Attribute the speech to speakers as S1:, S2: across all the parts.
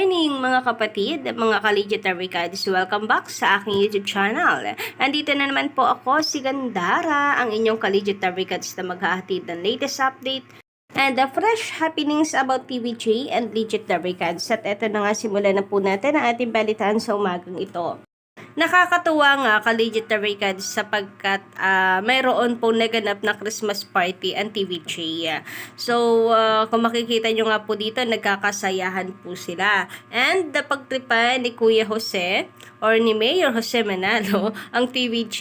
S1: morning mga kapatid, mga ka-Legitary Guides. Welcome back sa aking YouTube channel. Andito na naman po ako, si Gandara, ang inyong ka-Legitary Guides na maghahatid ng latest update and the fresh happenings about TVJ and Legitary Guides. At eto na nga, simulan na po natin ang ating balitaan sa umagang ito. Nakakatuwa nga ka-Legitary Guides sapagkat mayroon pong naganap na Christmas party ang TVJ. So, kung makikita nyo nga po dito, nagkakasayahan po sila. And pagtripan ni Kuya Jose or ni Mayor Jose Manalo ang TVJ.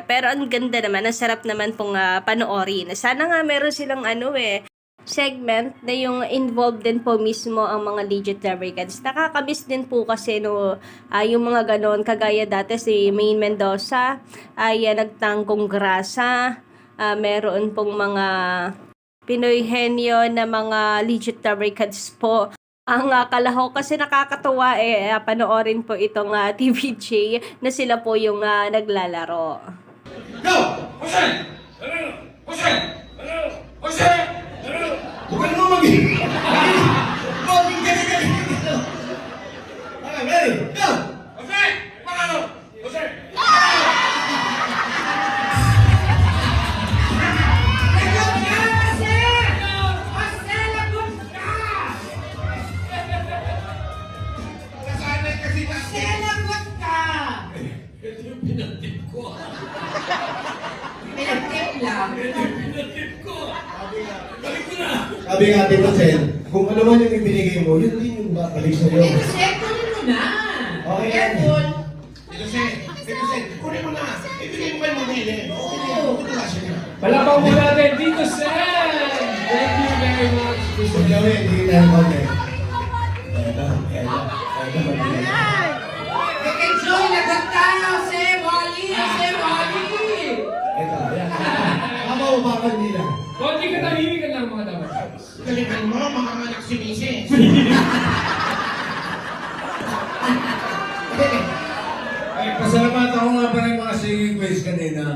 S1: Pero ang ganda naman, ang sarap naman pong panoorin. Sana nga meron silang segment na yung involved din po mismo ang mga Legitary Guides. Nakakamiss din po kasi yung mga ganon, kagaya dati si Maine Mendoza ay nagtangkong grasa. Meron pong mga Pinoy henyo na mga Legitary Guides po. Ang kalaho kasi nakakatuwa panoorin po itong TVJ na sila po yung naglalaro.
S2: Go! Jose! Jose! Jose! Bukan mo mag-i! Mag-i! Okay, ready? Go! Jose! Panalo! Jose!
S3: Sabi nga Tito Sen, kung ano man yung ibinigay mo, yun din yung babalik sa'yo.
S4: Tito Sen, kunin mo na.
S3: Okay.
S4: Careful.
S2: Tito Sen, kunin mo na! Ibigay mo kayo mag-ili.
S5: Palapang mo natin, Tito Sen! Thank you very much.
S3: Gusto niyo hindi tayo mag-ili.
S4: Enjoy, lagat tayo, Jose Wally! Jose Wally!
S3: Ito, yan. Maupakan nila.
S5: Konti ka tahimikan lang mga dapat.
S2: Galingan mo, makanganak si Mrs.
S6: Ay, pasalamat ako nga pa rin mga singing quiz kanina.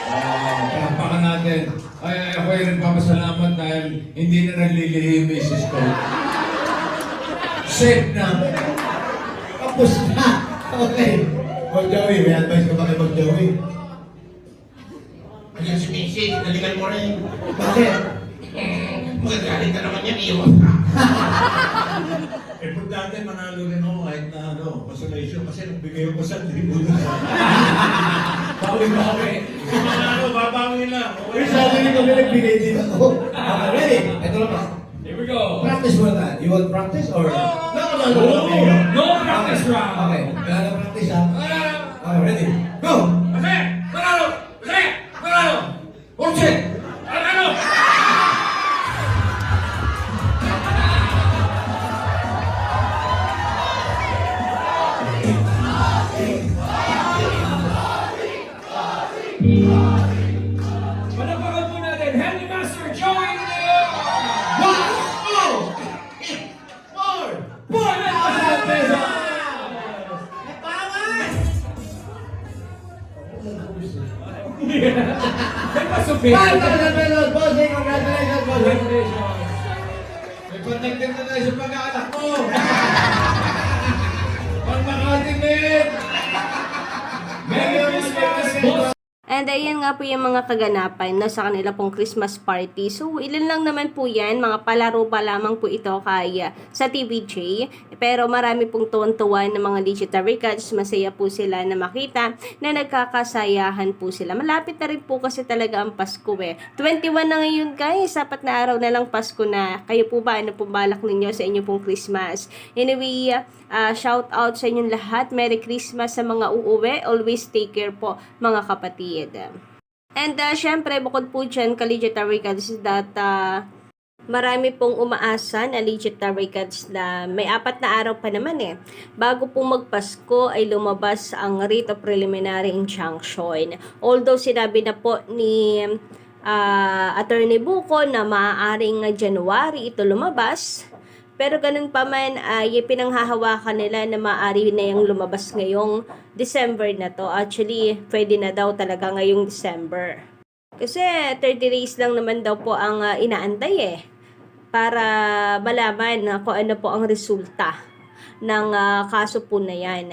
S6: Palapakan natin. Ay, ako ay nagpapasalamat dahil hindi na naglilihim yung misis ko. Safe na.
S3: Tapos na. Okay. Mag Joey, may advice ka ba kay Mag Joey?
S2: Ayan si Mrs. Galingan mo rin.
S3: Bakit?
S2: Magagaling ka naman yan, iwan ka.
S6: Importante manalo rin ako kahit na consolation kasi nagbigay ako sa tribuno sa bawi-bawi. Kung manalo, babawi lang.
S3: Uy, sabi nito may nagbigay din ako. Okay, ready? Ito lang pa.
S5: Here we go.
S3: Practice mo na. You want practice or? No.
S5: No practice round.
S3: Okay, kaya na practice ha. Okay, ready? Go!
S2: Jose! Panalo! Jose! Panalo! Jose! Panalo!
S5: Palapakan po natin, Henry Master Joey in the air! 4,000 pesos! May pasupin.
S3: 5,000 pesos, bossing! Congratulations, bossing!
S5: Congratulations.
S6: May connected na tayo sa pag-aanak mo. Pag makatimit.
S5: Merry Christmas, boss!
S1: And ayan nga po yung mga kaganapan na sa kanila pong Christmas party. So, ilan lang naman po yan, mga palaro pa lamang po ito kaya sa TVJ. Pero marami pong tuwan-tuwan ng mga Legitary Guides. Masaya po sila na makita na nagkakasayahan po sila. Malapit na rin po kasi talaga ang Pasko 21 na ngayon guys, sapat na araw na lang Pasko na. Kayo po ba, ano po balak ninyo sa inyo pong Christmas? Anyway, shout out sa inyong lahat. Merry Christmas sa mga uuwi. Always take care po mga kapatid. And syempre, bukod po dyan, ka-Legitary Guides that marami pong umaasa na Legitary Guides na may 4 na araw pa naman bago po magpasko ay lumabas ang writ of preliminary injunction. Although sinabi na po ni Attorney Buko na maaaring January ito lumabas, pero ganun pa man ay pinanghahawakan nila na maaari na yung lumabas ngayong December na to. Actually, pwede na daw talaga ngayong December. Kasi 30 days lang naman daw po ang inaantay para malaman kung ano po ang resulta kaso po na yan.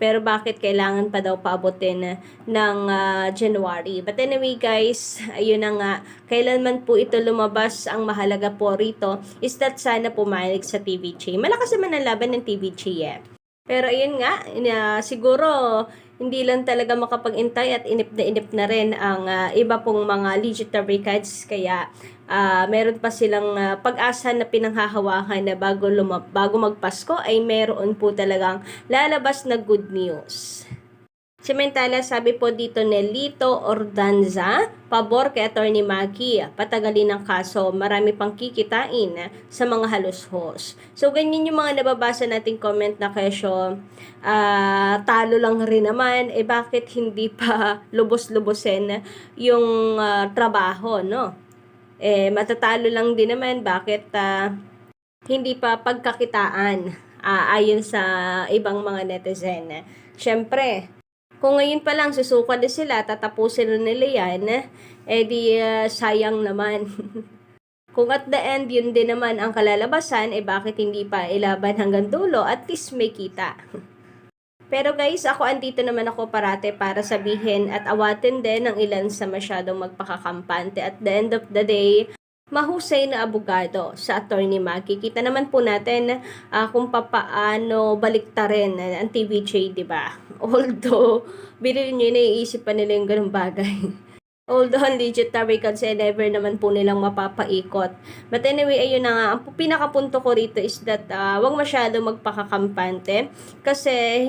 S1: Pero bakit kailangan pa daw paabutin ng January? But anyway guys, ayun na nga, kailanman po ito lumabas, ang mahalaga po rito is that sana pumayag sa TVJ. Malakas naman ang laban ng TVJ eh. Pero ayun nga, siguro hindi lang talaga makapag-intay at inip na rin ang iba pong mga legendary cards. Kaya meron pa silang pag-asa na pinanghahawakan na bago magpasko ay meron po talagang lalabas na good news. Samantala, sabi po dito ni Lito Ordanza, pabor kay Atty. Maggie, patagalin ang kaso, marami pang kikitain sa mga halushos. So, ganyan yung mga nababasa nating comment na kesyo, talo lang rin naman, bakit hindi pa lubos-lubosin yung trabaho, no? Matatalo lang din naman, bakit hindi pa pagkakitaan ayon sa ibang mga netizen. Siyempre, kung ngayon pa lang susuka na sila, tatapusin nila yan, sayang naman. Kung at the end, yun din naman ang kalalabasan, bakit hindi pa ilaban hanggang dulo, at least may kita. Pero guys, andito naman ako parate para sabihin at awatin din ng ilan sa masyadong magpakakampante. At the end of the day, mahusay na abogado sa Atty. Maggie. Kita naman po natin kung paano baliktarin ang TVJ, di ba? Although, bilhin nyo, naiisip pa nila yung ganung bagay. Although, legendary cards, never naman po nilang mapapaikot. But anyway, ayun na nga. Ang pinakapunto ko rito is that wag masyado magpakakampante. Kasi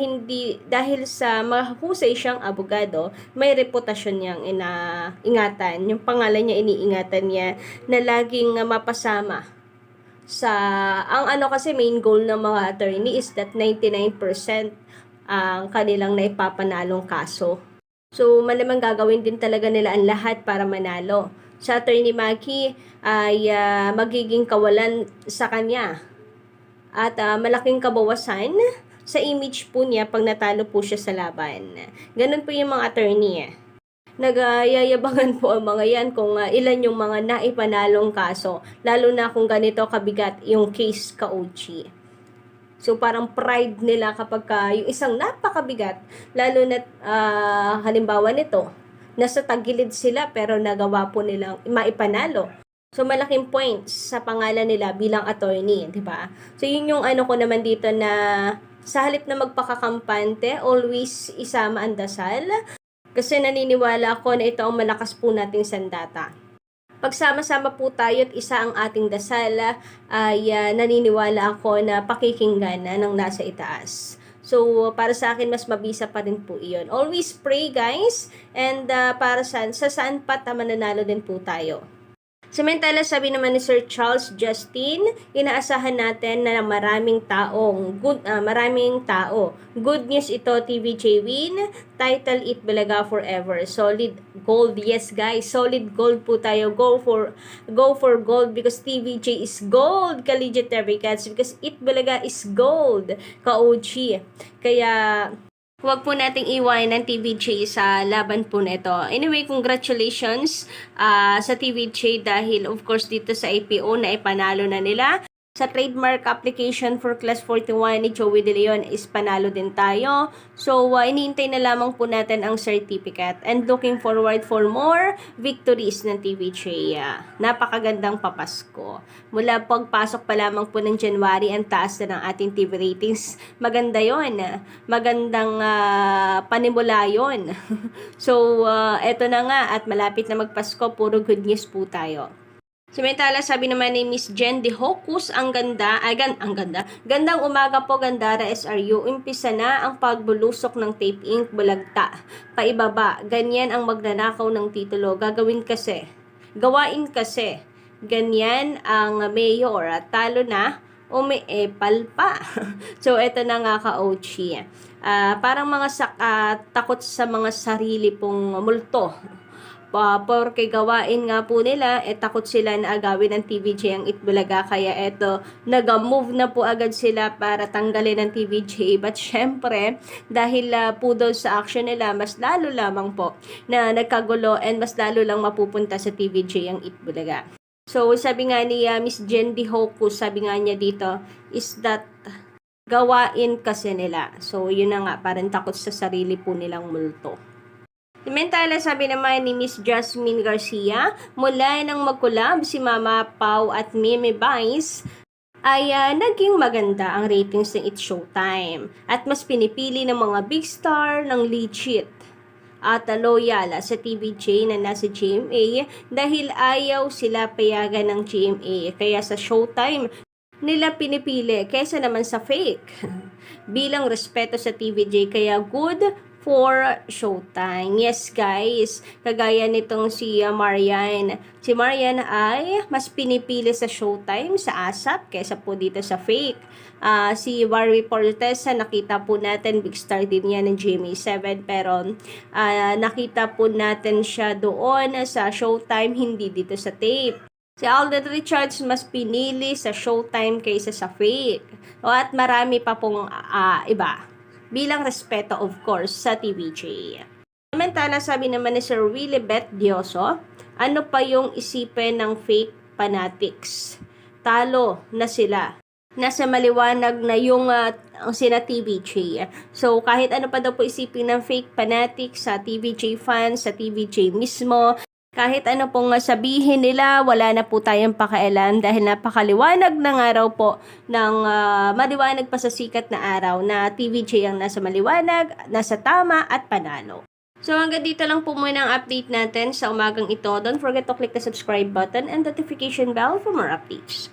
S1: dahil sa mahusay siyang abogado, may reputasyon niyang ingatan. Yung pangalan niya, iniingatan niya na laging mapasama ang kasi main goal ng mga attorney is that 99% ang kanilang naipapanalong kaso. So, malamang gagawin din talaga nila ang lahat para manalo. Sa Atty. Maggie ay magiging kawalan sa kanya. At malaking kabawasan sa image po niya pag natalo po siya sa laban. Ganun po yung mga attorney. Nagayayabangan po ang mga yan kung ilan yung mga naipanalong kaso. Lalo na kung ganito kabigat yung case ka-OG. So, parang pride nila kapag yung isang napakabigat, lalo na halimbawa nito, nasa tagilid sila pero nagawa po nilang maipanalo. So, malaking points sa pangalan nila bilang attorney, di ba? So, yun yung ko naman dito na sa halip na magpakakampante, always isama ang dasal. Kasi naniniwala ako na ito ang malakas po nating sandata. Pagsama-sama po tayo at isa ang ating dasal, ay naniniwala ako na pakikinggan ng nasa itaas. So, para sa akin, mas mabisa pa rin po iyon. Always pray, guys. And para saan pa mananalo din po tayo. Samantala, sabi naman ni Sir Charles Justin, inaasahan natin na maraming tao. Good news ito, TVJ win. Title It Bulaga Forever. Solid gold. Yes guys, solid gold po tayo. Go for gold because TVJ is gold. Ka-legendary cards because It Bulaga is gold. Ka-OG. Kaya huwag po nating iwain ng TVJ sa laban po nito. Anyway, congratulations sa TVJ dahil of course dito sa IPO na ipanalo na nila. Sa trademark application for Class 41 ni Joey De Leon is panalo din tayo. So, iniintay na lamang po natin ang certificate and looking forward for more victories ng TVJ. Napakagandang papasko. Mula pagpasok pa lamang po ng January, ang taas na ng ating TV ratings. Maganda yon. Magandang panimula yon. So, eto na nga at malapit na magpasko, puro good news po tayo. Samantala, sabi naman ni Miss Jen De Hocus, ang ganda. Gandang umaga po, Gandara SRU. Umpisa na ang pagbulusok ng tape ink, bulagta. Paibaba, ganyan ang magnanakaw ng titulo. Gawain kasi. Ganyan ang mayor. Talo na, umiepal pa. So, eto na nga ka-OG. Parang mga takot sa mga sarili pong multo. Porque gawain nga po nila, takot sila na agawin ng TVJ ang Itbulaga. Kaya nag-move na po agad sila para tanggalin ng TVJ. But syempre, dahil po doon sa action nila, mas lalo lamang po na nagkagulo and mas lalo lang mapupunta sa TVJ ang Itbulaga. So, sabi nga ni Miss Jen De Hocus, sabi nga niya dito, is that gawain kasi nila. So, yun na nga, parang takot sa sarili po nilang multo. Samantala, sabi naman ni Miss Jasmine Garcia, mula nang mag-collab si Mama Pau at Mimi Vice, ay naging maganda ang ratings ng It's Showtime. At mas pinipili ng mga big star ng legit at loyal sa TVJ na nasa GMA dahil ayaw sila payagan ng GMA. Kaya sa Showtime, nila pinipili kaysa naman sa fake. Bilang respeto sa TVJ, kaya good for Showtime. Yes guys, kagaya nitong si Marian. Si Marian ay mas pinipili sa Showtime, sa ASAP, kaysa po dito sa fake. Si Warwi Portesa, nakita po natin, big star din yan ng GMA7, pero nakita po natin siya doon sa Showtime, hindi dito sa tape. Si Alden Richards mas pinili sa Showtime kaysa sa fake. At marami pa pong iba. Bilang respeto, of course, sa TVJ. Samantala, sabi naman ni Sir Willie Bet Dioso, ano pa yung isipin ng fake fanatics? Talo na sila. Nasa maliwanag na yung sina TVJ. So, kahit ano pa daw po isipin ng fake fanatics sa TVJ fans, sa TVJ mismo, kahit ano pong sabihin nila, wala na po tayong pakialam dahil napakaliwanag ng araw po ng maliwanag pa sa sikat na araw na TVJ ang nasa maliwanag, nasa tama at panalo. So hanggang dito lang po muna ang update natin sa umagang ito. Don't forget to click the subscribe button and notification bell for more updates.